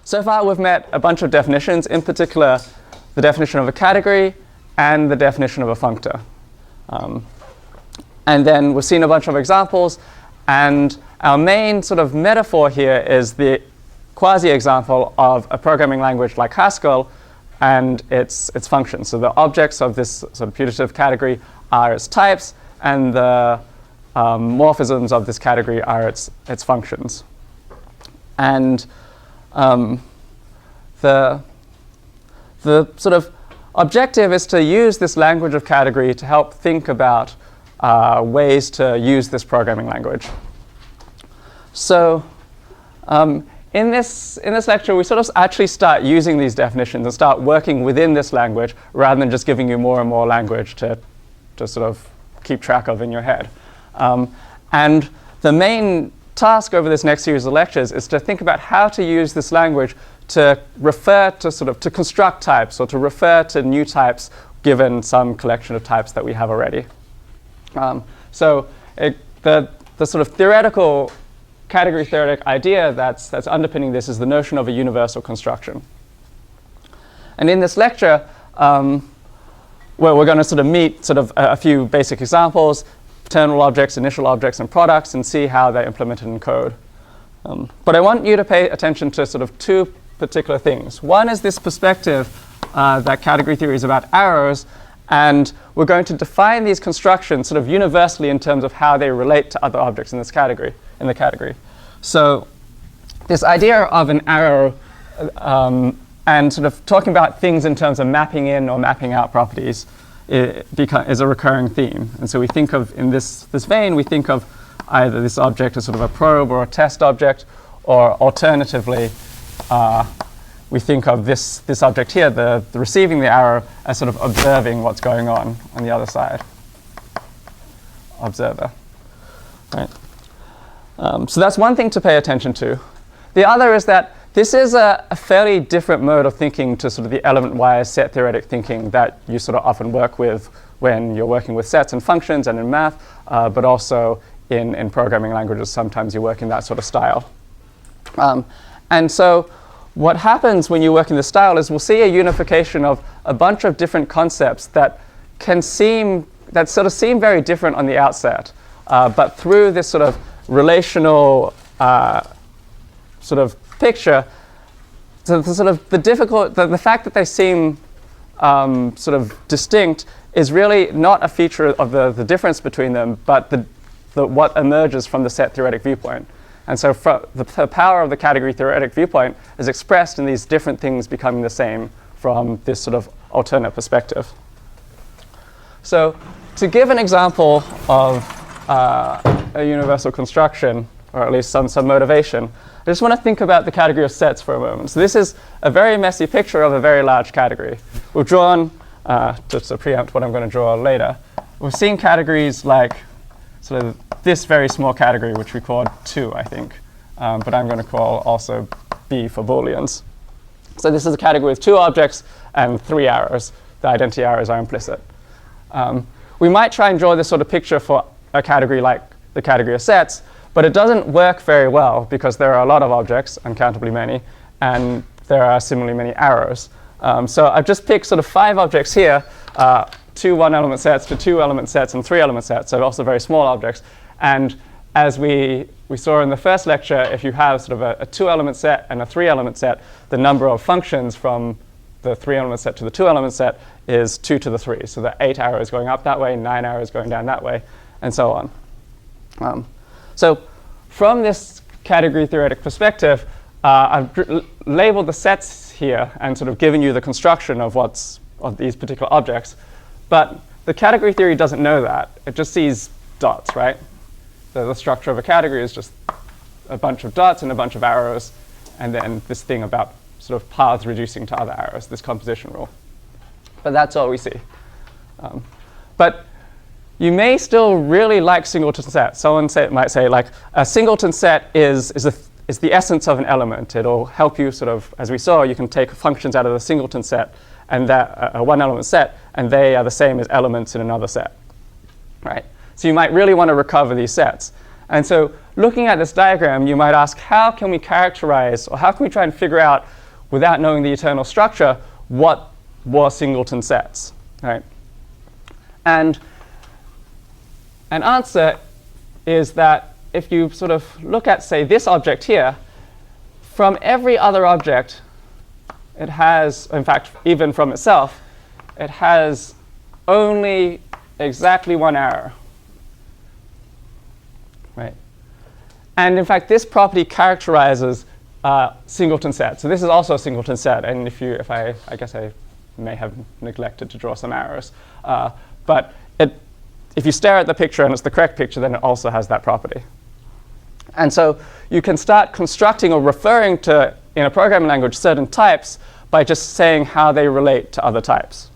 So far we've met a bunch of definitions, in particular the definition of a category and the definition of a functor. And then we've seen a bunch of examples, and our main sort of metaphor here is the quasi-example of a programming language like Haskell and its functions. So the objects of this sort of putative category are its types, and the morphisms of this category are its functions. And the sort of objective is to use this language of category to help think about ways to use this programming language. So in this lecture, we sort of actually start using these definitions and start working within this language rather than just giving you more and more language to sort of keep track of in your head. And the main task over this next series of lectures is to think about how to use this language to refer to to construct types, or to refer to new types given some collection of types that we have already. So the sort of theoretical category-theoretic idea that's underpinning this is the notion of a universal construction. And in this lecture, well, we're going to sort of meet a few basic examples: terminal objects, initial objects, and products, and see how they're implemented in code. But I want you to pay attention to two particular things. One is this perspective that category theory is about arrows, and we're going to define these constructions sort of universally in terms of how they relate to other objects in this category, So this idea of an arrow and sort of talking about things in terms of mapping in or mapping out properties is a recurring theme. And so we think of, in this vein, we think of either this object as sort of a probe or a test object, or alternatively, we think of this object here, the receiving the arrow, as sort of observing what's going on the other side. Observer, right? So that's one thing to pay attention to. The other is that this is a fairly different mode of thinking to sort of the element-wise set theoretic thinking that you sort of often work with when you're working with sets and functions and in math, but also in programming languages. Sometimes you work in that sort of style. And so what happens when you work in this style is we'll see a unification of a bunch of different concepts that seem very different on the outset, but through this sort of relational sort of picture, so the fact that they seem sort of distinct is really not a feature of the difference between them, but what emerges from the set theoretic viewpoint. And so the power of the category theoretic viewpoint is expressed in these different things becoming the same from this sort of alternate perspective. So to give an example of a universal construction, or at least some motivation, I just want to think about the category of sets for a moment. So this is a very messy picture of a very large category. We've drawn, just to preempt what I'm going to draw later, we've seen categories like sort of this very small category, which we called 2, I think, but I'm going to call also B for Booleans. So this is a category with 2 objects and 3 arrows. The identity arrows are implicit. We might try and draw this sort of picture for a category like the category of sets, but it doesn't work very well because there are a lot of objects, uncountably many, and there are similarly many arrows. So I've just picked sort of 5 objects here, 2 1-element sets to 2-element sets and 3-element sets, so also very small objects. And as we saw in the first lecture, if you have sort of a 2-element set and a 3-element set, the number of functions from the 3-element set to the 2-element set is 2 to the 3. So there are 8 arrows going up that way, 9 arrows going down that way, and so on. So from this category theoretic perspective, I've labeled the sets here and sort of given you the construction of these particular objects. But the category theory doesn't know that. It just sees dots, right? The structure of a category is just a bunch of dots and a bunch of arrows, and then this thing about sort of paths reducing to other arrows, this composition rule. But that's all we see. But you may still really like singleton sets. Someone might say, like, a singleton set is the essence of an element. It'll help you sort of, as we saw, you can take functions out of the singleton set and that a 1-element set, and they are the same as elements in another set, right? So you might really want to recover these sets. And so looking at this diagram, you might ask, how can we characterize, or how can we try and figure out, without knowing the eternal structure, what were singleton sets, right? And an answer is that if you sort of look at, say, this object here, from every other object, it has, in fact, even from itself, it has only exactly one arrow, right? And in fact, this property characterizes singleton set. So this is also a singleton set. And I guess I may have neglected to draw some arrows. But if you stare at the picture and it's the correct picture, then it also has that property. And so you can start constructing or referring to, in a programming language, certain types by just saying how they relate to other types.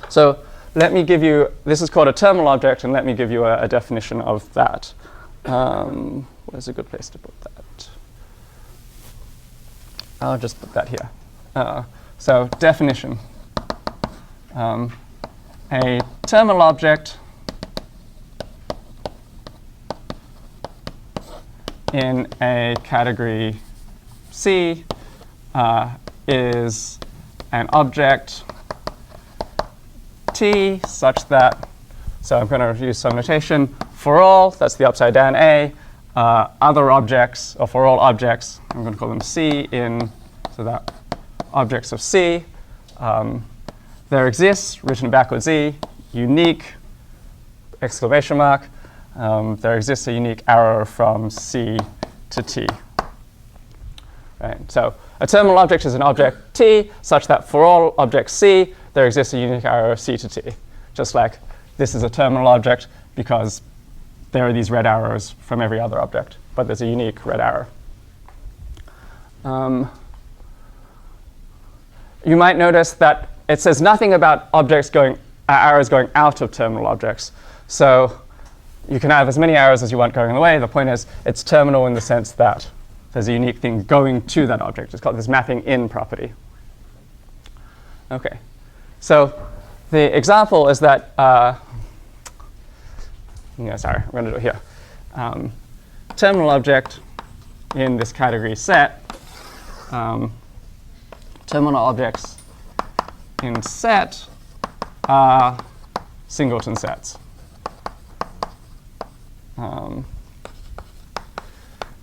So let me give you, this is called a terminal object, and let me give you a definition of that. Where's a good place to put that? I'll just put that here. So definition. A terminal object in a category C is an object T such that, so I'm going to use some notation, for all, that's the upside down A, other objects, or for all objects, I'm going to call them C in, so that objects of C, there exists, written backwards E, unique, exclamation mark, there exists a unique arrow from C to T. Right, so a terminal object is an object T such that for all objects C, there exists a unique arrow C to T. Just like this is a terminal object because there are these red arrows from every other object, but there's a unique red arrow. You might notice that it says nothing about objects arrows going out of terminal objects. So you can have as many arrows as you want going in the way. The point is it's terminal in the sense that there's a unique thing going to that object. It's called this mapping in property. OK. So the example is that, sorry, I'm going to do it here. Terminal object in this category set. Terminal objects in set are singleton sets.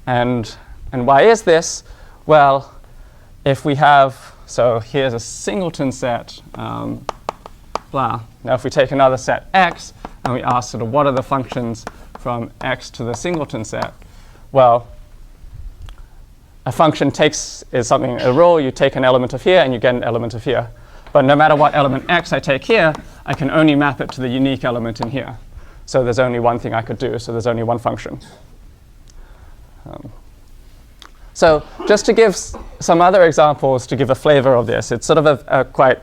And why is this? Well, if we have, so here's a singleton set, blah. Now if we take another set X and we ask sort of what are the functions from X to the singleton set, well, a function is something, a rule, you take an element of here and you get an element of here. But no matter what element X I take here, I can only map it to the unique element in here. So there's only one thing I could do, so there's only one function. So just to give some other examples to give a flavor of this, it's sort of a quite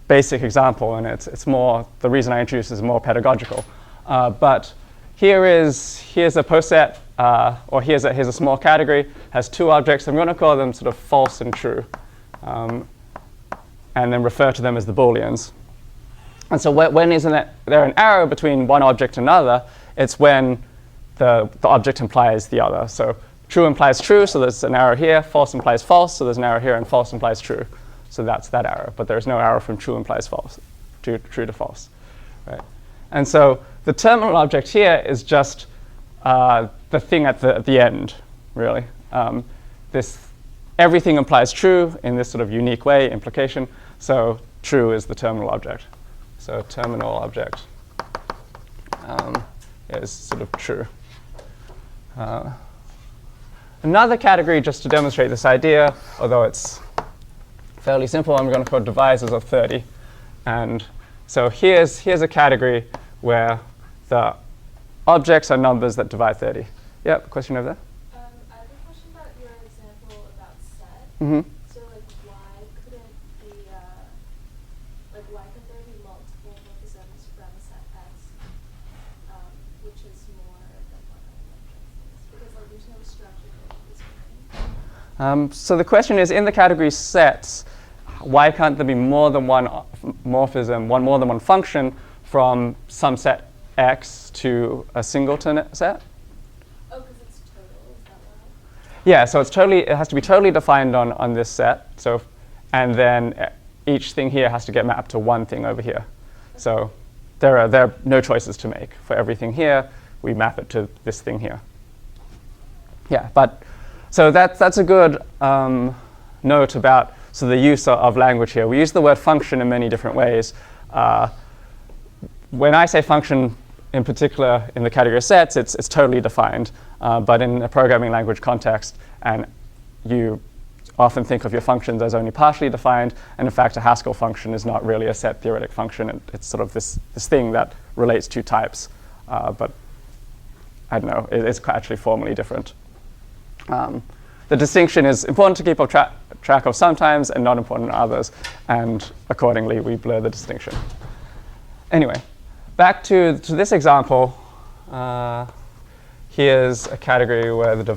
basic example, and it's more, the reason I introduced is more pedagogical. But here's a post set, or here's a small category, has two objects. I'm going to call them sort of false and true, and then refer to them as the Booleans. And so when isn't there an arrow between one object and another, it's when the object implies the other. So true implies true, so there's an arrow here. False implies false, so there's an arrow here. And false implies true, so that's that arrow. But there's no arrow from true implies false, true to false. Right? And so the terminal object here is just the thing at the end, really. Everything implies true in this sort of unique way, implication. So true is the terminal object. So terminal object is sort of true. Another category, just to demonstrate this idea, although it's fairly simple, I'm going to call divisors of 30. And so here's a category where the objects are numbers that divide 30. Yep, question over there? I have a question about your example about set. Mm-hmm. So why could there be multiple morphisms from set X, which is more than one element? Because there's no structure in this. So the question is, in the category sets, why can't there be more than one morphism, more than one function from some set X to a singleton set? Yeah, so it has to be totally defined on this set. So, and then each thing here has to get mapped to one thing over here. So there are no choices to make. For everything here, we map it to this thing here. Yeah, but so that's a good note about the use of language here. We use the word function in many different ways. When I say function, in particular in the category of sets, it's totally defined. But in a programming language context, and you often think of your functions as only partially defined, and in fact a Haskell function is not really a set theoretic function. It's sort of this thing that relates to types, but I don't know, it's actually formally different. The distinction is important to keep track of sometimes and not important in others, and accordingly we blur the distinction. Anyway, back to this example. Here's a category where the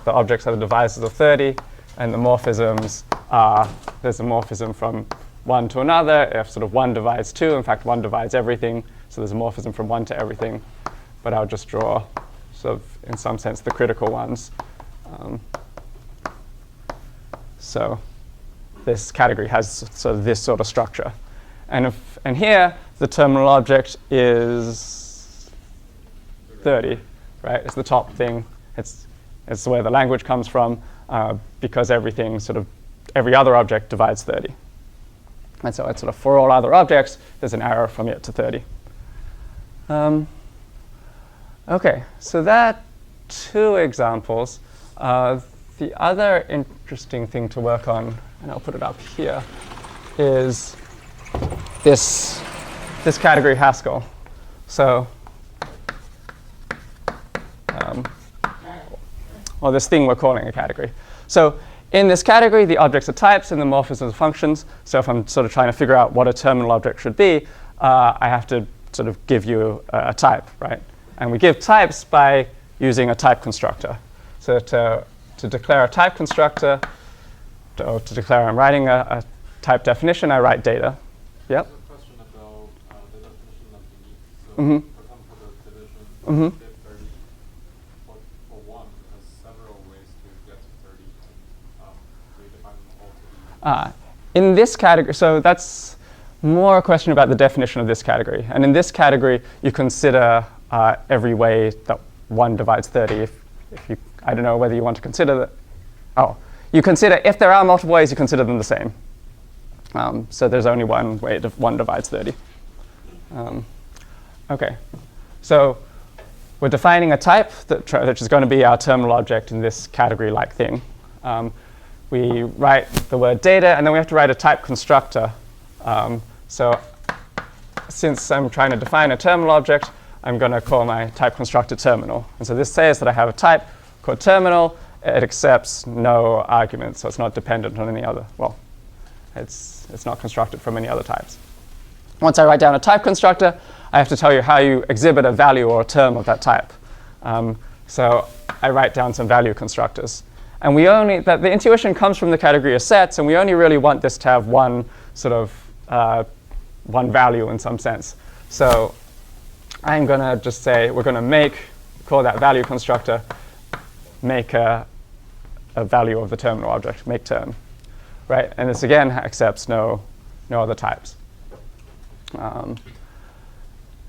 objects are the divisors of 30, and the morphisms are, there's a morphism from one to another. If sort of 1 divides 2, in fact 1 divides everything, so there's a morphism from 1 to everything. But I'll just draw, sort of, in some sense, the critical ones. So this category has sort of this sort of structure. And here, the terminal object is 30, right? It's the top thing. It's where the language comes from, because every other object divides 30. And so it's sort of for all other objects, there's an arrow from it to 30. OK, so that 2 examples. The other interesting thing to work on, and I'll put it up here, is this category Haskell. So, or this thing we're calling a category. So in this category, the objects are types and the morphisms are functions. So if I'm sort of trying to figure out what a terminal object should be, I have to sort of give you a type, right? And we give types by using a type constructor. So to declare a type constructor, to declare I'm writing a type definition, I write data. Yep. I have a question about the definition of unique. So, Mm-hmm. for example, the division, Mm-hmm. get 30 for 1 has several ways to get to 30, and we define them all to be. In this category, so that's more a question about the definition of this category. And in this category, you consider every way that 1 divides 30. If you, I don't know whether you want to consider that. Oh, you consider, if there are multiple ways, you consider them the same. So there's only one way 1 divides 30. OK, so we're defining a type that is going to be our terminal object in this category-like thing. We write the word data, and then we have to write a type constructor. So since I'm trying to define a terminal object, I'm going to call my type constructor terminal. And so this says that I have a type called terminal. It accepts no arguments, so it's not dependent on any other. Well, it's not constructed from any other types. Once I write down a type constructor, I have to tell you how you exhibit a value or a term of that type. So I write down some value constructors. And the intuition comes from the category of sets, and we only really want this to have one sort of one value in some sense. So I'm going to just say we're going to call that value constructor, make a value of the terminal object, make term, right? And this again accepts no other types.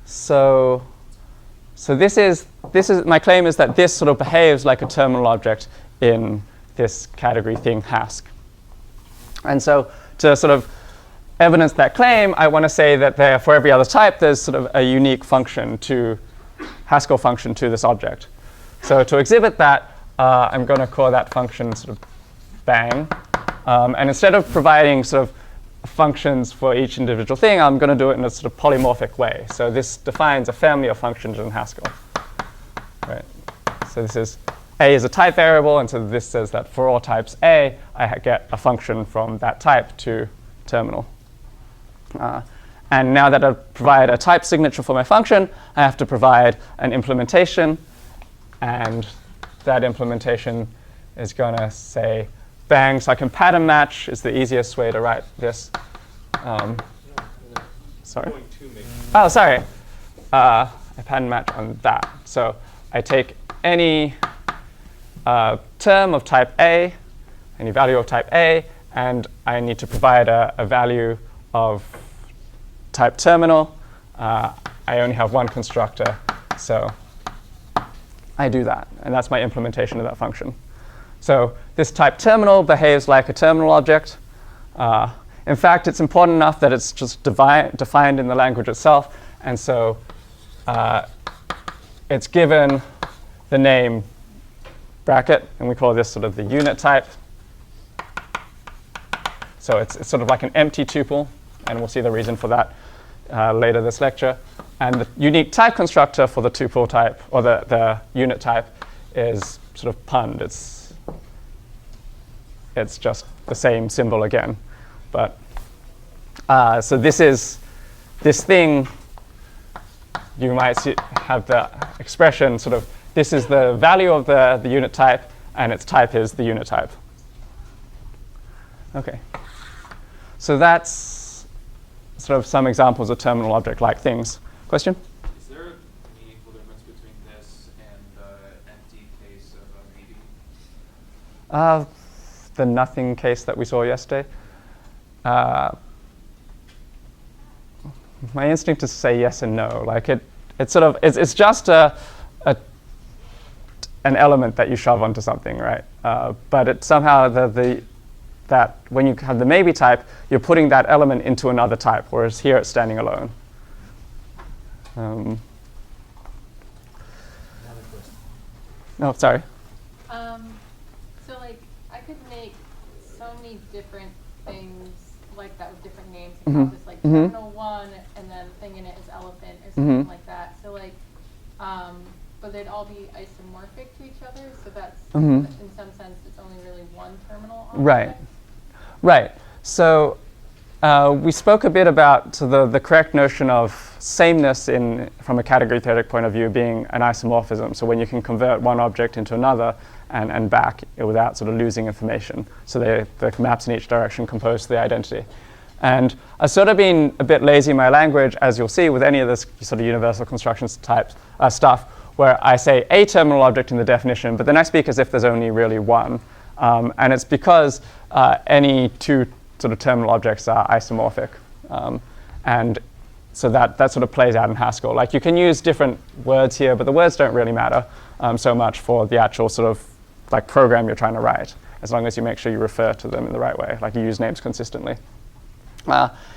So this is my claim is that this sort of behaves like a terminal object in this category thing Hask. And so to sort of evidence that claim, I want to say that for every other type, there's sort of a unique function Haskell function to this object. So to exhibit that, I'm going to call that function sort of bang. And instead of providing sort of functions for each individual thing, I'm going to do it in a sort of polymorphic way. So this defines a family of functions in Haskell. Right. So this is A is a type variable, and so this says that for all types A, I get a function from that type to terminal. And now that I've provided a type signature for my function, I have to provide an implementation. And that implementation is going to say bang. So I can pattern match is the easiest way to write this. Sorry? Oh, sorry. I pattern match on that. So I take any term of type A, any value of type A, and I need to provide a value of type terminal. I only have one constructor, so I do that, and that's my implementation of that function. So this type terminal behaves like a terminal object. In fact, it's important enough that it's just defined in the language itself, and so it's given the name bracket, and we call this sort of the unit type. So it's sort of like an empty tuple, and we'll see the reason for that later this lecture. And the unique type constructor for the tuple type, or the unit type, is sort of punned. It's just the same symbol again. But so this thing, you might have the expression sort of, this is the value of the unit type, and its type is the unit type. OK. So that's sort of some examples of terminal object-like things. Question? Is there a meaningful difference between this and the empty case of a maybe? The nothing case that we saw yesterday. My instinct is to say yes and no. Like it's just an element that you shove onto something, right? But it somehow that when you have the maybe type, you're putting that element into another type, whereas here it's standing alone. Another question. No, sorry. So like I could make so many different things like that with different names and call this like terminal one, and then the thing in it is elephant or something like that. So like, but they'd all be isomorphic to each other. So that's in some sense it's only really one terminal object. Right. Right. So we spoke a bit about the correct notion of sameness from a category-theoretic point of view being an isomorphism. So when you can convert one object into another and back without sort of losing information. So the maps in each direction compose the identity. And I've sort of been a bit lazy in my language, as you'll see with any of this sort of universal constructions type stuff, where I say a terminal object in the definition, but then I speak as if there's only really one. And it's because any two sort of terminal objects are isomorphic. And so that sort of plays out in Haskell. Like you can use different words here, but the words don't really matter so much for the actual sort of like program you're trying to write, as long as you make sure you refer to them in the right way, like you use names consistently.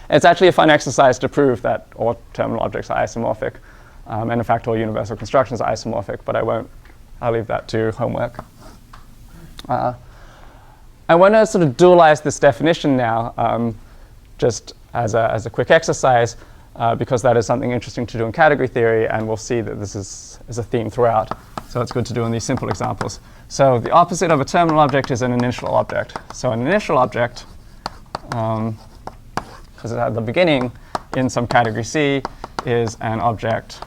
It's actually a fun exercise to prove that all terminal objects are isomorphic. And in fact, all universal constructions are isomorphic, but I'll leave that to homework. I want to sort of dualize this definition now, just as a quick exercise, because that is something interesting to do in category theory, and we'll see that this is a theme throughout. So it's good to do in these simple examples. So the opposite of a terminal object is an initial object. So an initial object, because it's at the beginning in some category C, is an object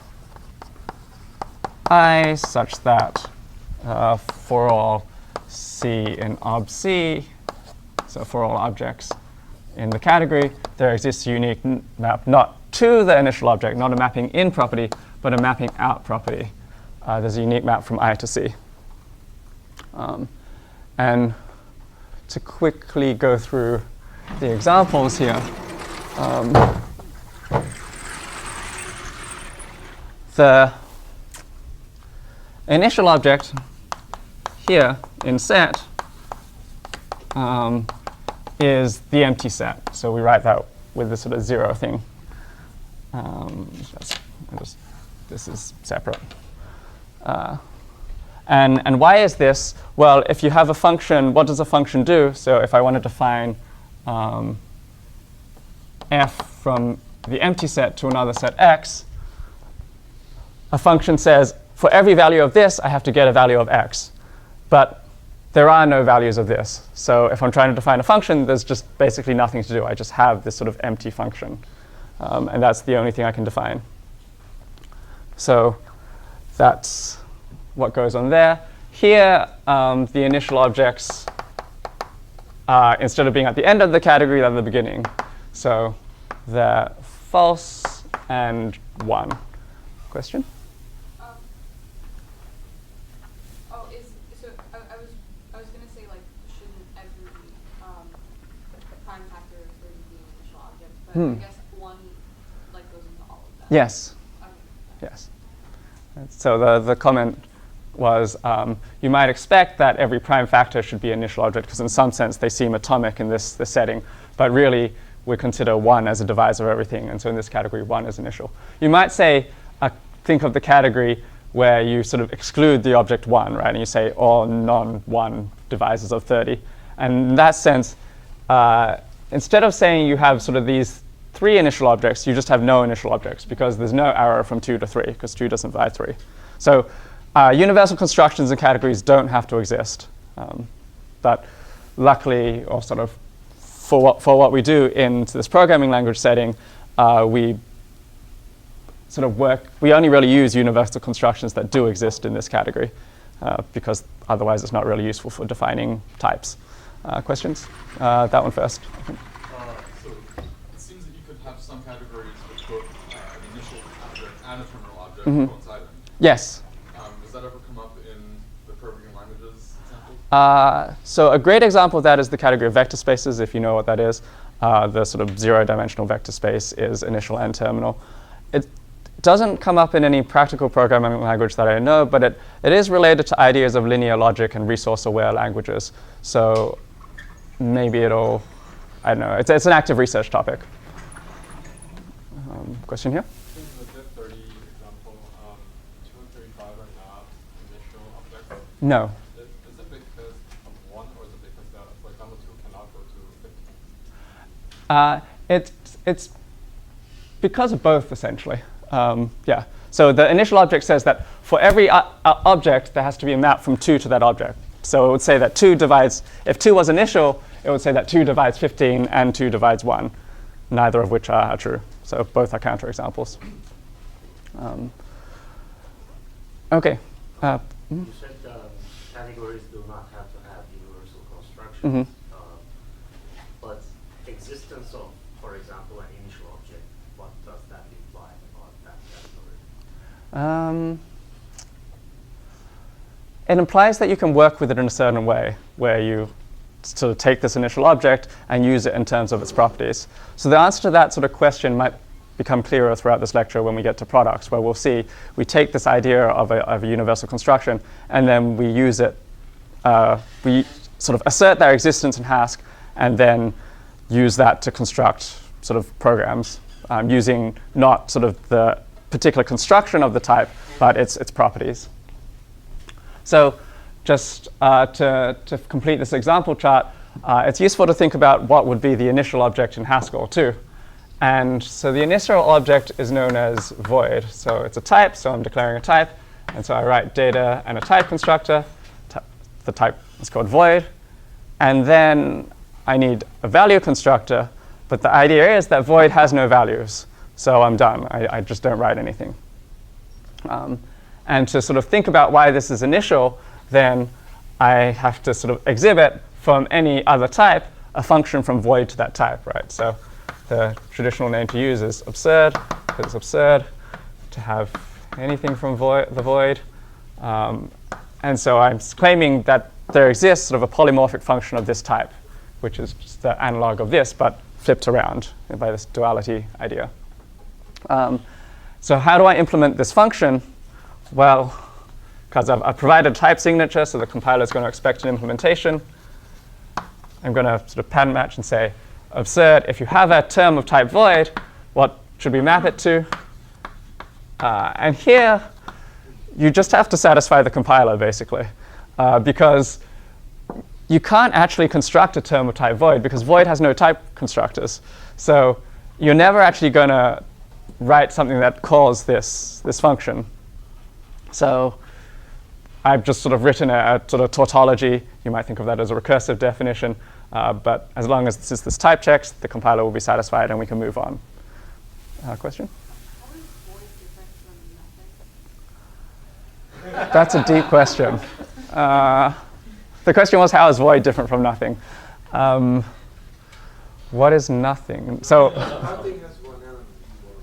I such that for all C in ob C, so for all objects in the category, there exists a unique map not to the initial object, not a mapping in property, but a mapping out property. There's a unique map from I to C. And to quickly go through the examples here, the initial object here in set is the empty set. So we write that with this sort of 0 thing. This is separate. And why is this? Well, if you have a function, what does a function do? So if I want to define f from the empty set to another set x, a function says, for every value of this, I have to get a value of x. But there are no values of this. So if I'm trying to define a function, there's just basically nothing to do. I just have this sort of empty function. And that's the only thing I can define. So that's what goes on there. Here, the initial objects, instead of being at the end of the category, they're at the beginning. So they're false and 1. Question? I But I guess one like goes into all of that. Yes. Okay. Yes. So the comment was, you might expect that every prime factor should be an initial object, because in some sense they seem atomic in this setting, but really we consider 1 as a divisor of everything, and so in this category 1 is initial. You might say, think of the category where you sort of exclude the object 1, right, and you say all non-1 divisors of 30. And in that sense, instead of saying you have sort of these 3 initial objects, you just have no initial objects, because there's no arrow from 2 to 3, because 2 doesn't divide 3. So universal constructions and categories don't have to exist. But luckily, or sort of for what we do in this programming language setting, we only really use universal constructions that do exist in this category, because otherwise it's not really useful for defining types. Questions? That one first. So it seems that you could have some categories with both an initial object and a terminal object coinciding. Yes. Does that ever come up in the programming languages example? So a great example of that is the category of vector spaces, if you know what that is. The sort of 0-dimensional vector space is initial and terminal. It doesn't come up in any practical programming language that I know, but it is related to ideas of linear logic and resource-aware languages. So maybe it'll, I don't know, it's an active research topic. Question here? In the div 30 example, 2 and 35 are not initial objects. No. Is it because of 1, or is it because that, for example, 2 cannot go to 15? It's because of both, essentially. Yeah. So the initial object says that for every object, there has to be a map from 2 to that object. So it would say that 2 divides, if 2 was initial, it would say that 2 divides 15 and 2 divides 1, neither of which are true. So both are counterexamples. Okay. You said categories do not have to have universal constructions, but existence of, for example, an initial object, what does that imply about that category? It implies that you can work with it in a certain way, where you sort of take this initial object and use it in terms of its properties. So the answer to that sort of question might become clearer throughout this lecture when we get to products, where we'll see we take this idea of a universal construction and then we use it, we sort of assert their existence in Haskell and then use that to construct sort of programs using not sort of the particular construction of the type, but its properties. So just to complete this example chart, it's useful to think about what would be the initial object in Haskell too. And so the initial object is known as void. So it's a type, so I'm declaring a type. And so I write data and a type constructor. The type is called void. And then I need a value constructor. But the idea is that void has no values. So I'm done. I just don't write anything. And to sort of think about why this is initial, then I have to sort of exhibit from any other type a function from void to that type, right? So the traditional name to use is absurd, because it's absurd to have anything from the void. And so I'm claiming that there exists sort of a polymorphic function of this type, which is just the analog of this, but flipped around by this duality idea. So how do I implement this function? Well, because I've provided a type signature, so the compiler is going to expect an implementation. I'm going to sort of pattern match and say, absurd, if you have a term of type void, what should we map it to? And here, you just have to satisfy the compiler, basically, because you can't actually construct a term of type void, because void has no type constructors. So you're never actually going to write something that calls this function. So I've just sort of written a sort of tautology. You might think of that as a recursive definition. But as long as this type checks, the compiler will be satisfied and we can move on. Question? How is void different from nothing? That's a deep question. The question was, how is void different from nothing? What is nothing? So, Nothing has one element, more or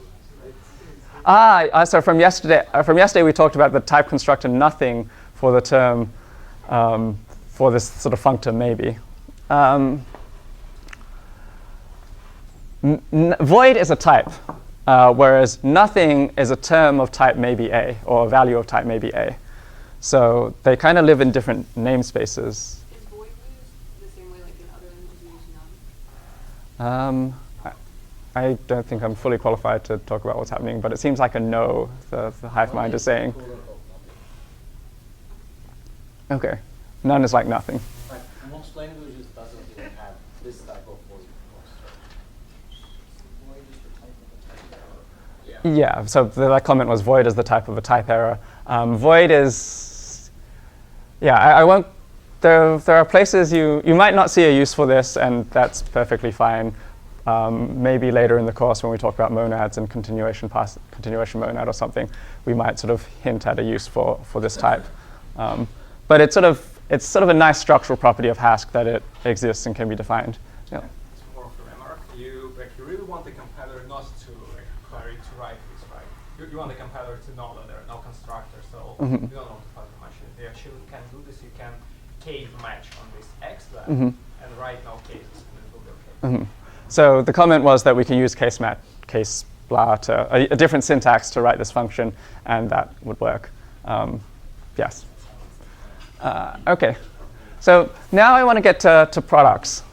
less, right? So from yesterday we talked about the type constructor nothing for the term, for this sort of functor maybe. void is a type, whereas nothing is a term of type maybe A, or a value of type maybe A. So they kind of live in different namespaces. Is void used the same way like in other languages we use none? I don't think I'm fully qualified to talk about what's happening, but it seems like a no, the hive mind is saying. Okay, none is like nothing. Like most languages doesn't even have this type of void construction. Yeah, so that comment was void is the type of a type error. Void is, yeah, I won't, there are places you might not see a use for this, and that's perfectly fine. Maybe later in the course when we talk about monads and continuation monad or something, we might sort of hint at a use for this type. But it's sort of a nice structural property of Haskell that it exists and can be defined. Yeah. It's more of a remark. You really want the compiler not to query to write this, right? You want the compiler to know that there are no constructors, so you don't know how much they actually can do this. You can case match on this X and write no cases, and it will be okay. So the comment was that we can use case blah to a different syntax to write this function, and that would work. Yes. Okay. So now I want to get to products,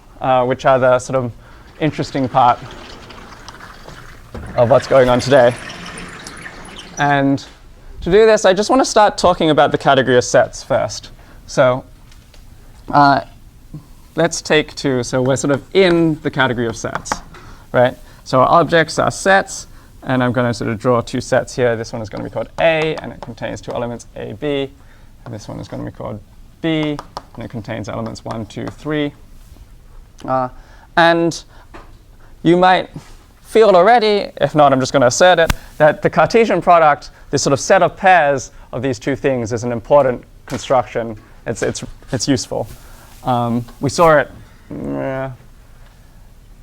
which are the sort of interesting part of what's going on today. And to do this, I just want to start talking about the category of sets first. So let's take two. So we're sort of in the category of sets, right? So our objects are sets, and I'm going to sort of draw two sets here. This one is going to be called A, and it contains two elements, A, B. And this one is going to be called B, and it contains elements 1, 2, 3. And you might feel already, if not, I'm just going to assert it, that the Cartesian product, this sort of set of pairs of these two things, is an important construction. It's useful. We saw it in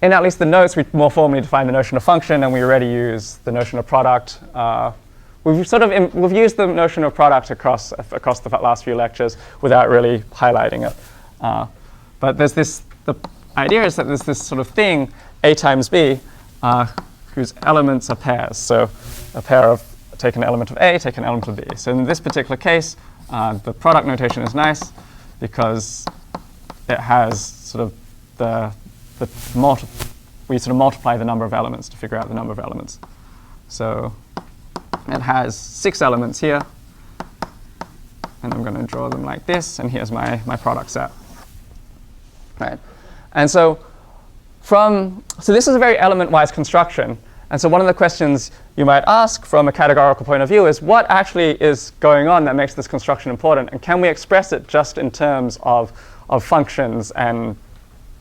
at least the notes. We more formally define the notion of function, and we already use the notion of product. We've used the notion of product across the last few lectures without really highlighting it. But there's the idea is that there's this sort of thing, A times B, whose elements are pairs. So a pair of take an element of A, take an element of B. So in this particular case, the product notation is nice because it has sort of we sort of multiply the number of elements to figure out the number of elements. So it has 6 elements here, and I'm going to draw them like this, and here's my product set. Right, and so this is a very element-wise construction, and so one of the questions you might ask from a categorical point of view is what actually is going on that makes this construction important, and can we express it just in terms of functions and,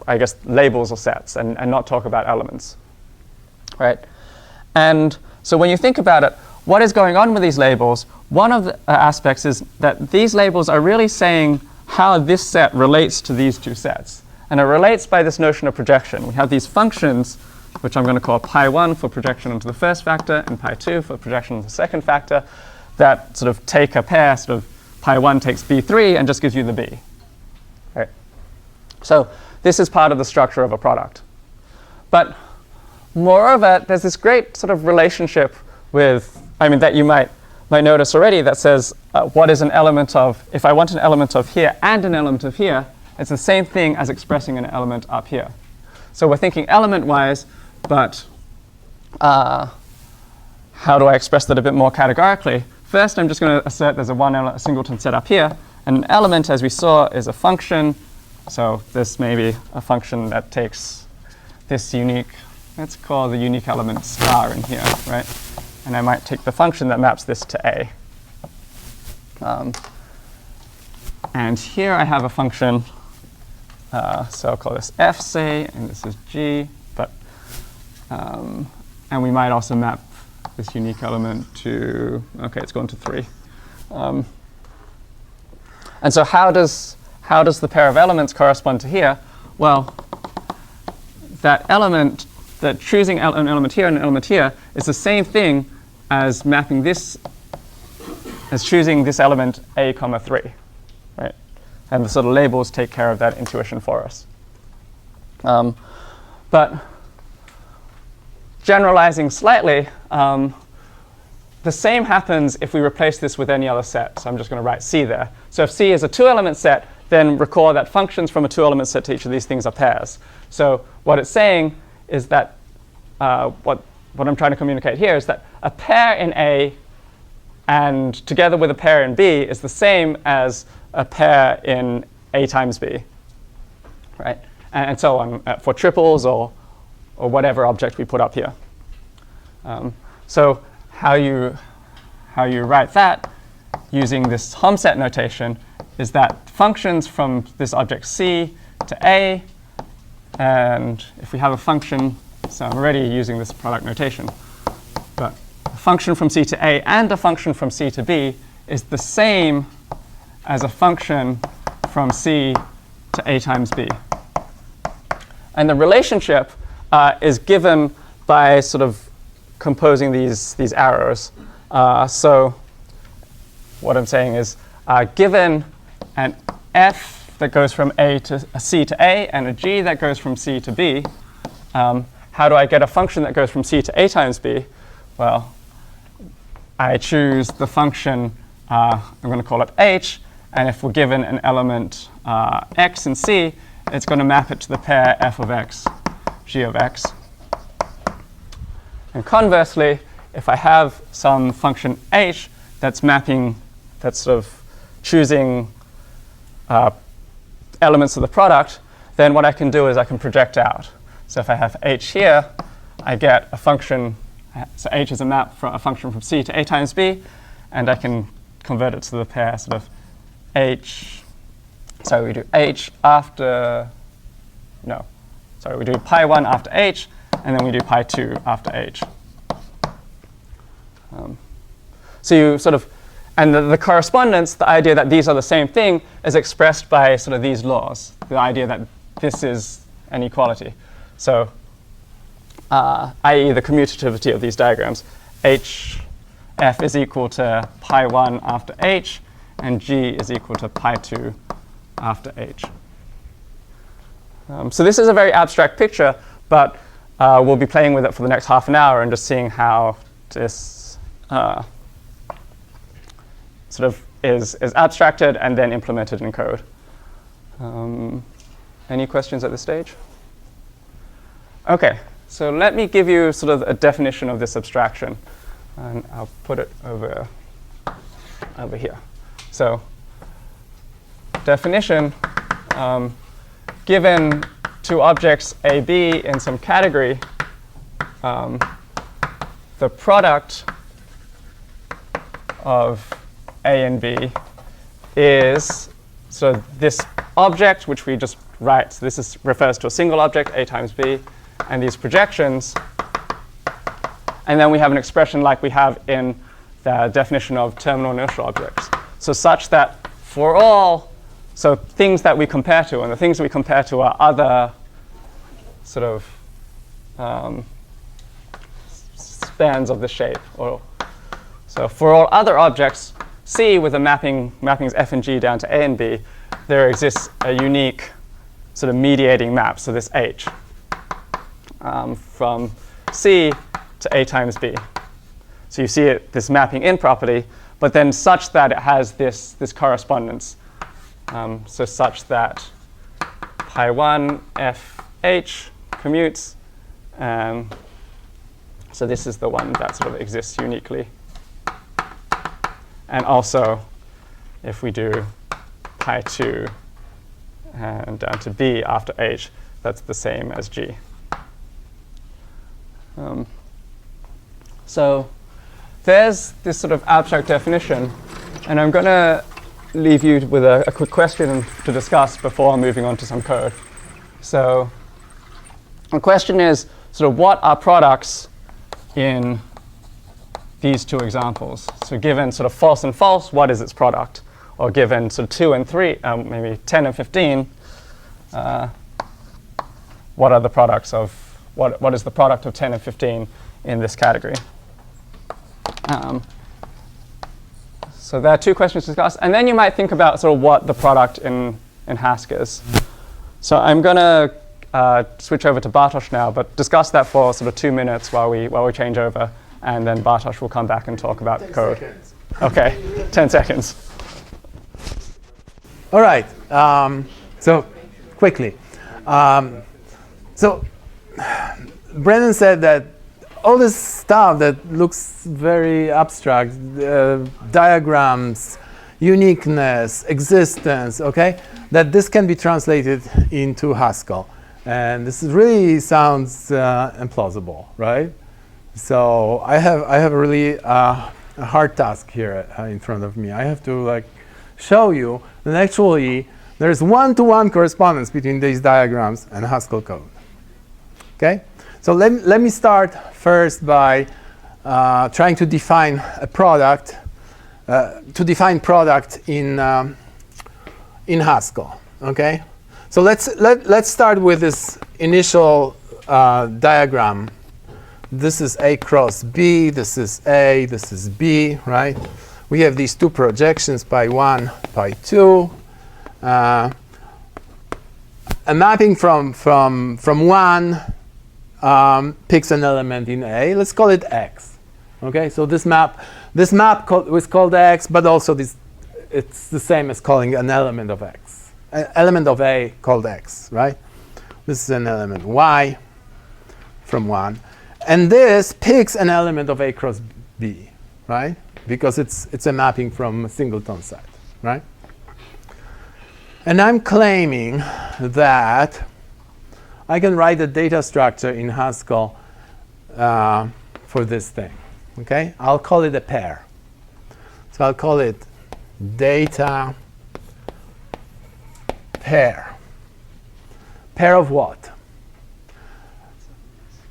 I guess, labels or sets, and not talk about elements, right? And so when you think about it, what is going on with these labels? One of the aspects is that these labels are really saying how this set relates to these two sets. And it relates by this notion of projection. We have these functions, which I'm going to call pi1 for projection onto the first factor and pi2 for projection onto the second factor, that sort of take a pair, sort of pi1 takes b3 and just gives you the b. Right? So this is part of the structure of a product. But moreover, there's this great sort of relationship that you might notice already that says what is an element of, if I want an element of here and an element of here, it's the same thing as expressing an element up here. So we're thinking element-wise, but how do I express that a bit more categorically? First, I'm just going to assert there's a singleton set up here. And an element, as we saw, is a function. So this may be a function that takes this unique, let's call the unique element star in here, right? And I might take the function that maps this to A. And here I have a function, so I'll call this F, say, and this is G. And we might also map this unique element to, okay, it's gone to 3. And so how does the pair of elements correspond to here? Well, that element, that choosing an element here and an element here is the same thing as mapping this, as choosing this element A, 3, right? And the sort of labels take care of that intuition for us. But generalizing slightly, the same happens if we replace this with any other set. So I'm just going to write C there. So if C is a 2-element set, then recall that functions from a 2-element set to each of these things are pairs. So what it's saying is that what I'm trying to communicate here is that a pair in A and together with a pair in B is the same as a pair in A times B, right? And so on for triples or whatever object we put up here. So how you write that using this Hom set notation is that functions from this object C to A, and if we have a function, so I'm already using this product notation, but a function from C to A and a function from C to B is the same as a function from C to A times B. And the relationship is given by sort of composing these arrows. So what I'm saying is given an f that goes from A to C to A and a g that goes from C to B, how do I get a function that goes from C to A times B? Well, I choose the function, I'm going to call it h, and if we're given an element x in C, it's going to map it to the pair f of x, g of x. And conversely, if I have some function h that's mapping, that's sort of choosing elements of the product, then what I can do is I can project out. So if I have h here, I get a function, so h is a map from a function from C to A times B, and I can convert it to the pair sort of h. So we do h after, no, sorry, we do pi1 after h, and then we do pi2 after h. So you sort of, and the correspondence, the idea that these are the same thing, is expressed by sort of these laws, the idea that this is an equality. So, i.e. the commutativity of these diagrams, f is equal to pi1 after h, and g is equal to pi2 after h. So this is a very abstract picture, but we'll be playing with it for the next half an hour and just seeing how this sort of is abstracted and then implemented in code. Any questions at this stage? OK, so let me give you sort of a definition of this abstraction. And I'll put it over here. So definition, given two objects A, B in some category, the product of A and B is, so this object, which we just write, so this refers to a single object, A times B, and these projections. And then we have an expression like we have in the definition of terminal inertial objects. So such that for all, so things that we compare to, and the things we compare to are other sort of spans of the shape. So for all other objects C with the mappings f and g down to A and B, there exists a unique sort of mediating map, so this h, from C to A times B. So you see this mapping in property, but then such that it has this correspondence. So such that pi1 fh commutes. So this is the one that sort of exists uniquely. And also, if we do pi2 and down to b after h, that's the same as g. So there's this sort of abstract definition, and I'm going to leave you with a quick question to discuss before moving on to some code. So the question is sort of what are products in these two examples? So given sort of false and false, what is its product? Or given sort of 2 and 3, maybe 10 and 15, what are the products of, what is the product of 10 and 15 in this category? So there are two questions to discuss. And then you might think about sort of what the product in Haskell is. So I'm going to switch over to Bartosz now, but discuss that for sort of 2 minutes while we change over, and then Bartosz will come back and talk about the code. Seconds. Okay, 10 seconds. All right. So quickly. So Brennan said that all this stuff that looks very abstract, diagrams, uniqueness, existence, okay, that this can be translated into Haskell. And this really sounds implausible, right? So I have a really a hard task here in front of me. I have to like show you that actually there's one-to-one correspondence between these diagrams and Haskell code. Okay? So let me start first by trying to define a product, to define product in Haskell. Okay? So let's start with this initial diagram. This is A cross B. This is A. This is B. Right? We have these two projections, pi1, pi2. A mapping from 1 picks an element in A. Let's call it X. Okay, so this map was called X, but also it's the same as calling an element of X. An element of A called X, right? This is an element Y from 1. And this picks an element of A cross B, right? Because it's a mapping from a singleton set, right? And I'm claiming that I can write a data structure in Haskell for this thing. Okay? I'll call it a pair. So I'll call it data pair. Pair of what?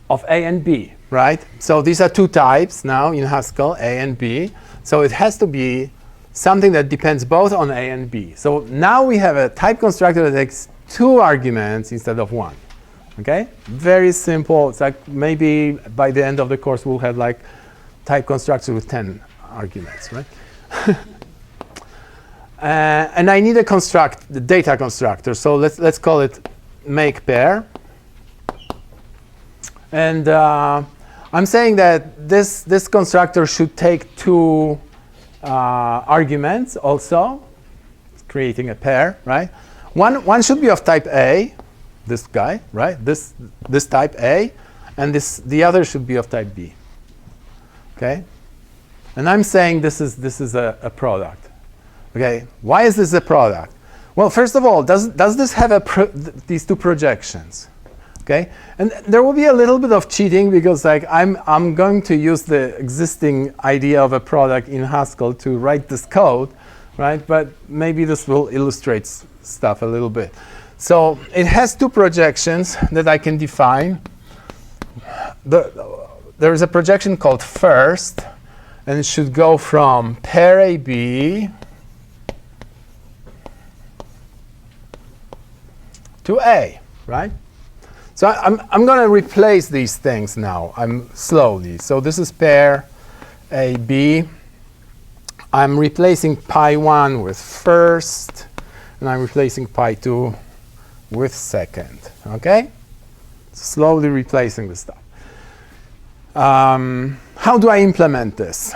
Of A and B, right? So these are two types now in Haskell, A and B. So it has to be something that depends both on A and B. So now we have a type constructor that takes 2 arguments instead of 1. Okay? Very simple. It's like maybe by the end of the course we'll have like type constructor with 10 arguments, right? And I need the data constructor. So let's call it make pair. And I'm saying that this constructor should take 2 arguments also, creating a pair, right? One should be of type A, this guy, right? This type A, and the other should be of type B. Okay? And I'm saying this is a product. Okay? Why is this a product? Well, first of all, does this have these 2 projections? Okay? And there will be a little bit of cheating because like I'm going to use the existing idea of a product in Haskell to write this code, right? But maybe this will illustrate stuff a little bit. So it has 2 projections that I can define. There is a projection called first, and it should go from pair AB to A, right? So I'm going to replace these things now. I'm slowly. So this is pair AB. I'm replacing pi1 with first, and I'm replacing pi2 with second. Okay? Slowly replacing the stuff. How do I implement this?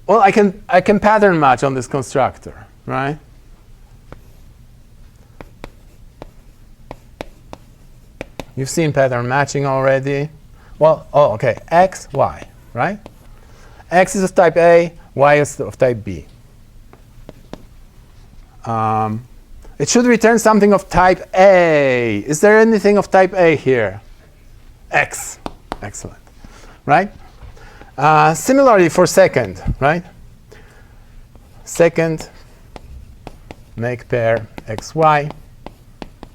Well, I can pattern match on this constructor, right? You've seen pattern matching already. Well, okay, X, Y, right? X is of type A, Y is of type B. It should return something of type A. Is there anything of type A here? X. Excellent. Right? Similarly for second, right? Second, make pair XY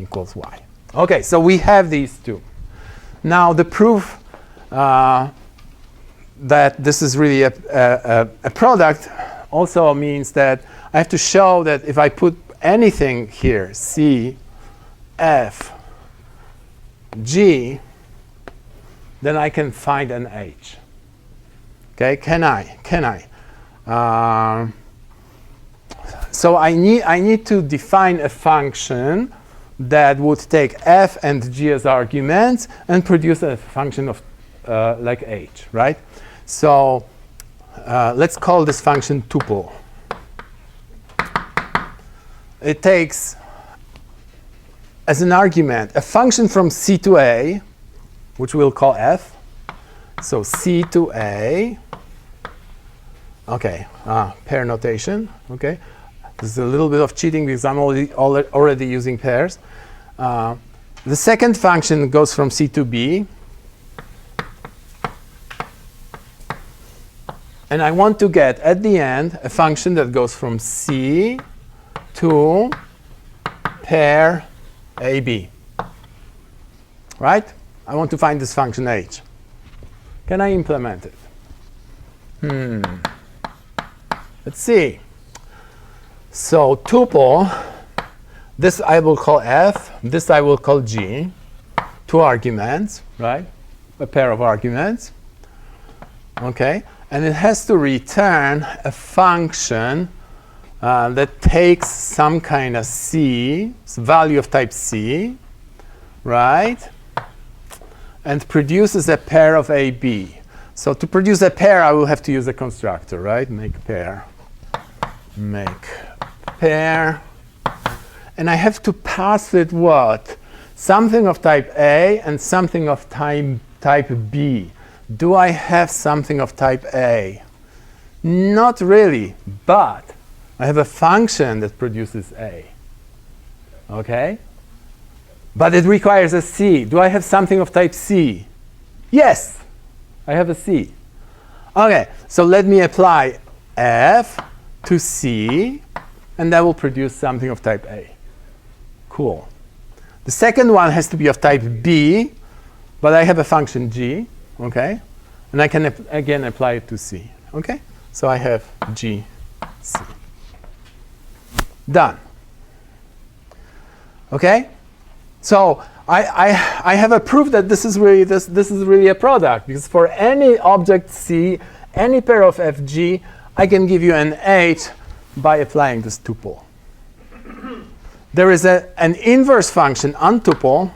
equals Y. Okay, so we have these 2. Now the proof that this is really a product also means that I have to show that if I put anything here, C, F, G, then I can find an H. Okay, can I? So I need to define a function that would take f and g as arguments and produce a function of like h, right? So let's call this function tuple. It takes as an argument a function from C to A, which we'll call f. So C to A. Okay, pair notation. Okay, this is a little bit of cheating because I'm already using pairs. The second function goes from C to B. And I want to get, at the end, a function that goes from C to pair AB. Right? I want to find this function h. Can I implement it? Let's see. So tuple, this I will call f, this I will call g. 2 arguments, right? A pair of arguments. Okay. And it has to return a function that takes some kind of c, value of type c, right? And produces a pair of AB. So to produce a pair, I will have to use a constructor, right? Make pair. Make pair. And I have to pass it what? Something of type A and something of type B. Do I have something of type A? Not really, but I have a function that produces A. Okay? But it requires a C. Do I have something of type C? Yes, I have a C. Okay, so let me apply F to C, and that will produce something of type A. Cool. The second one has to be of type B, but I have a function G. Okay, and I can again apply it to C. Okay, so I have G, C. Done. Okay, so I have a proof that this is really a product, because for any object C, any pair of FG, I can give you an H by applying this tuple. There is an inverse function on tuple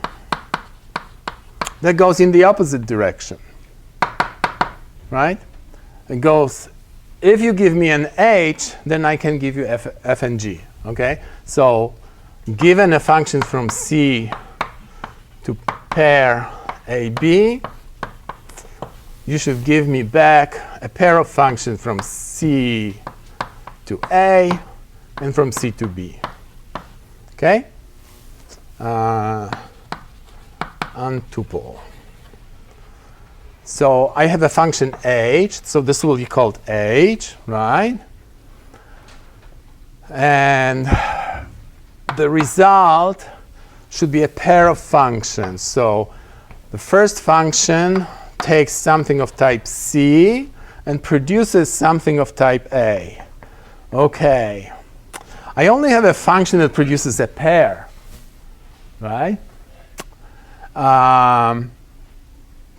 that goes in the opposite direction. Right? It goes, if you give me an H, then I can give you F and G. Okay? So given a function from C to pair AB, you should give me back a pair of functions from C to A and from C to B. Okay? On tuple. So I have a function h, so this will be called h, right? And the result should be a pair of functions. So the first function takes something of type C and produces something of type A. Okay. I only have a function that produces a pair, right?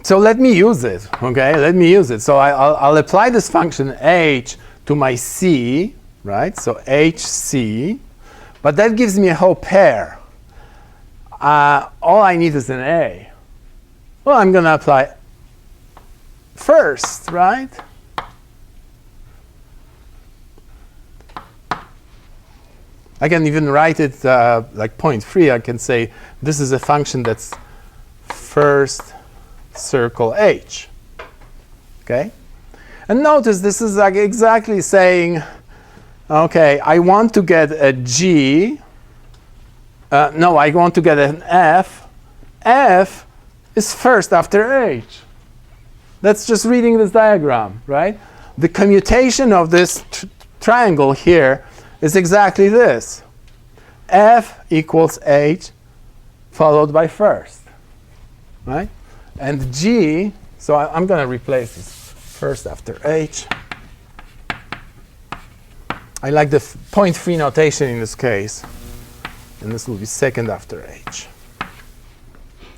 So let me use it, okay? Let me use it. So I'll apply this function h to my C, right? So hc, but that gives me a whole pair. All I need is an A. Well, I'm going to apply first, right? I can even write it like 0.3. I can say this is a function that's first circle h. Okay? And notice this is like exactly saying, okay, I want to get a G. No, I want to get an F. F is first after H. That's just reading this diagram, right? The commutation of this triangle here is exactly this. F equals H followed by first, right? And G, so I'm going to replace this first after H. I like the 0.3 notation in this case. And this will be second after H.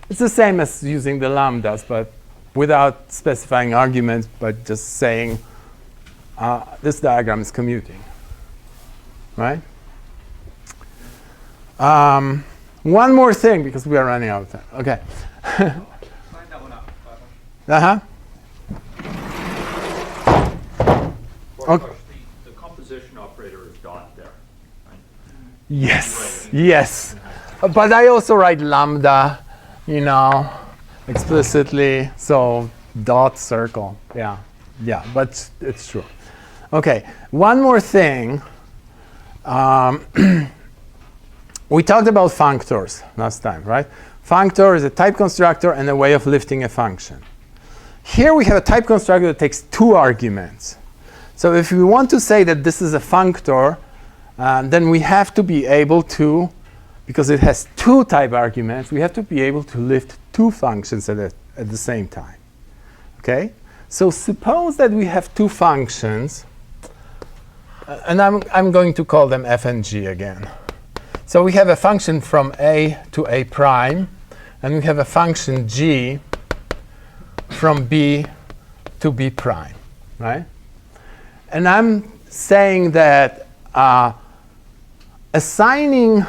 It's the same as using the lambdas, but without specifying arguments, but just saying this diagram is commuting. Right? One more thing, because we are running out of time. Okay. Line that one up. Uh-huh. Okay. The composition operator is dot there, right? Yes, yes. But I also write lambda, you know, explicitly. So dot circle. Yeah, yeah, but it's true. Okay, one more thing. We talked about functors last time, right? Functor is a type constructor and a way of lifting a function. Here we have a type constructor that takes two arguments. So if we want to say that this is a functor, then we have to be able to, because it has two type arguments, we have to be able to lift two functions at the same time. Okay? So suppose that we have two functions, and I'm going to call them f and g again. So we have a function from a to a prime, and we have a function g from b to b prime, right? And I'm saying that assigning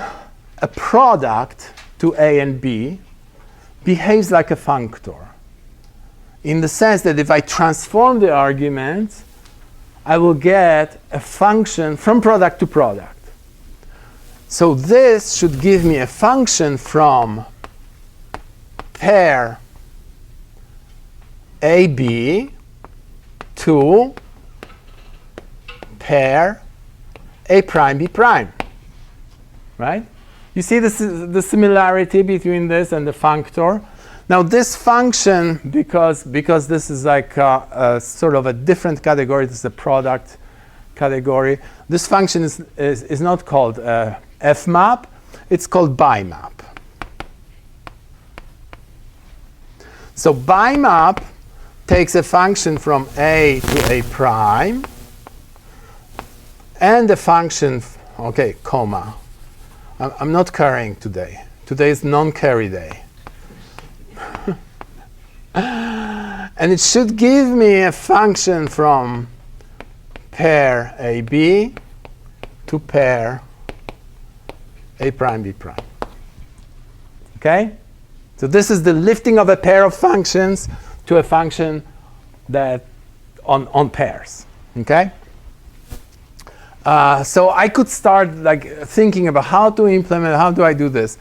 a product to a and b behaves like a functor, in the sense that if I transform the arguments, I will get a function from product to product. So this should give me a function from pair AB to pair A prime B prime, right? You see this is the similarity between this and the functor. Now this function, because this is like a sort of a different category, this is a product category, this function is not called fmap, it's called bimap. So bimap takes a function from A to A prime and a function, okay, comma. I'm not carrying today. Today is non-carry day. And it should give me a function from pair AB to pair A prime B prime. Okay? So this is the lifting of a pair of functions to a function that on pairs. Okay? So I could start like thinking about how to implement, how do I do this?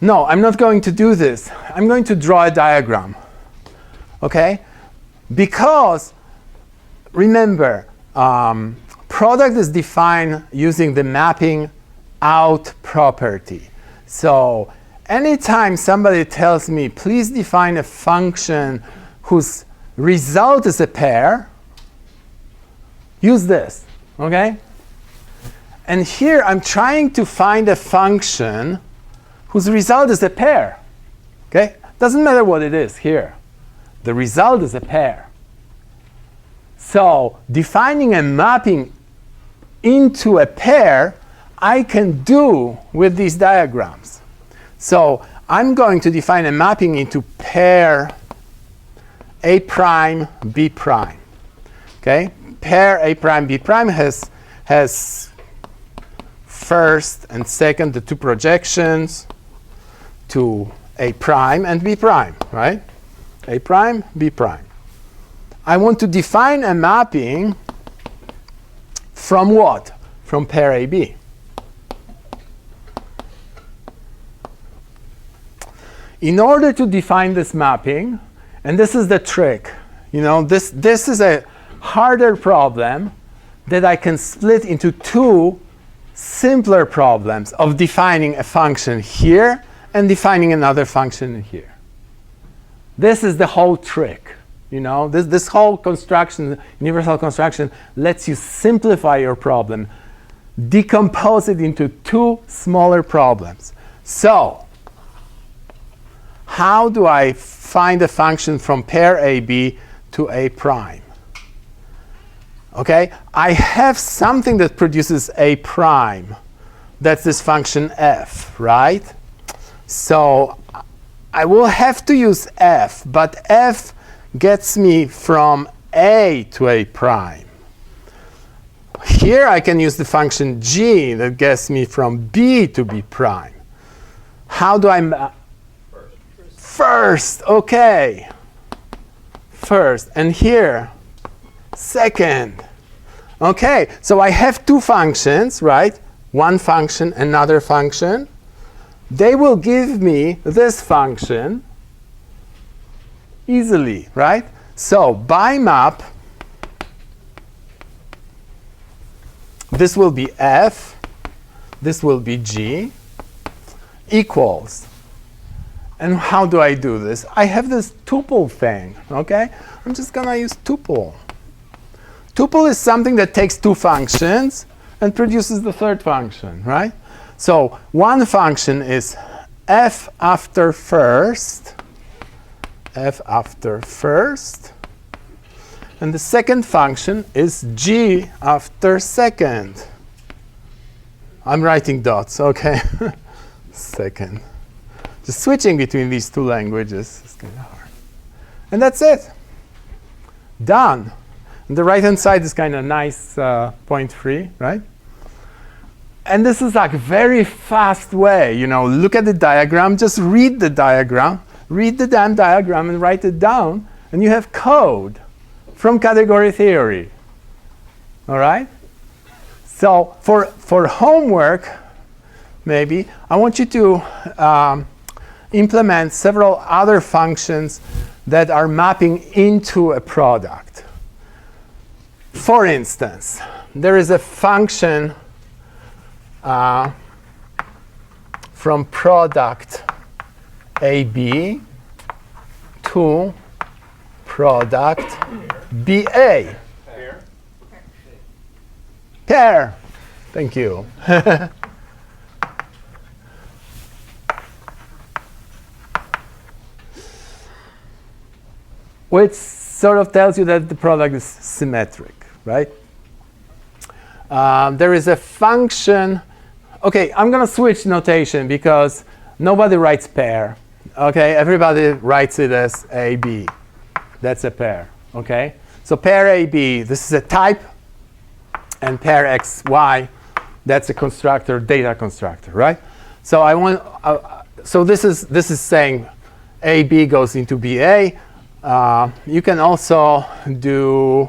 No, I'm not going to do this. I'm going to draw a diagram. Okay? Because remember, product is defined using the mapping out property. So anytime somebody tells me, please define a function whose result is a pair, use this. Okay? And here I'm trying to find a function whose result is a pair. Okay? Doesn't matter what it is here. The result is a pair. So defining a mapping into a pair, I can do with these diagrams. So I'm going to define a mapping into pair A prime B prime. Okay? Pair A prime B prime has first and second, the two projections to A prime and B prime, right? A prime, B prime. I want to define a mapping from what? From pair AB. In order to define this mapping, and this is the trick, you know, this is a harder problem that I can split into two simpler problems of defining a function here and defining another function here. This is the whole trick. You know, this whole construction, universal construction, lets you simplify your problem, decompose it into two smaller problems. So how do I find a function from pair AB to A prime? Okay, I have something that produces A prime. That's this function f, right? So I will have to use f, but f gets me from A to A prime. Here I can use the function g that gets me from B to B prime. how do I first, okay. First, and here, second. Okay, so I have two functions, right? One function, another function. They will give me this function easily, right? So by map, this will be f, this will be g, equals. And how do I do this? I have this tuple thing, okay? I'm just going to use tuple. Tuple is something that takes two functions and produces the third function, right? So one function is f after first, and the second function is g after second. I'm writing dots, okay? Second. Just switching between these two languages is kind of hard. And that's it. Done. And the right-hand side is kind of nice, point free, right? And this is like a very fast way. You know, look at the diagram, just read the diagram, read the damn diagram and write it down, and you have code from category theory. All right? So for homework, maybe, I want you to implement several other functions that are mapping into a product. For instance, there is a function from product AB to product BA. Pair. Thank you. Which sort of tells you that the product is symmetric, right? There is a function. OK, I'm going to switch notation because nobody writes pair. OK, everybody writes it as AB. That's a pair. OK, so pair AB, this is a type. And pair XY, that's a constructor, data constructor, right? So I want. So this is saying AB goes into BA. You can also do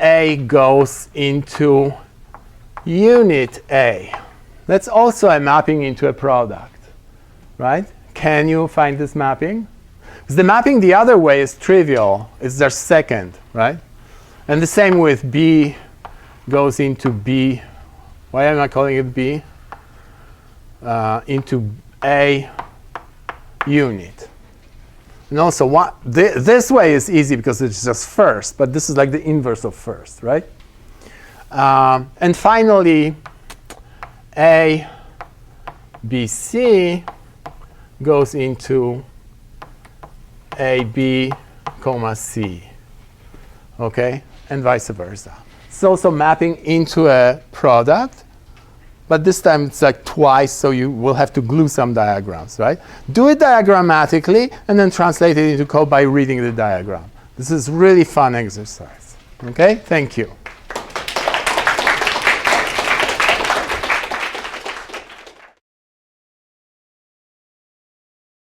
A goes into unit A. That's also a mapping into a product, right? Can you find this mapping? Because the mapping the other way is trivial. It's their second, right? And the same with B goes into B. Why am I calling it B? Into A unit. And also, this way is easy because it's just first, but this is like the inverse of first, right? And finally, A, B, C goes into A, B, comma, C, OK? And vice versa. It's also mapping into a product. But this time it's like twice, so you will have to glue some diagrams, right? Do it diagrammatically, and then translate it into code by reading the diagram. This is really fun exercise. OK? Thank you.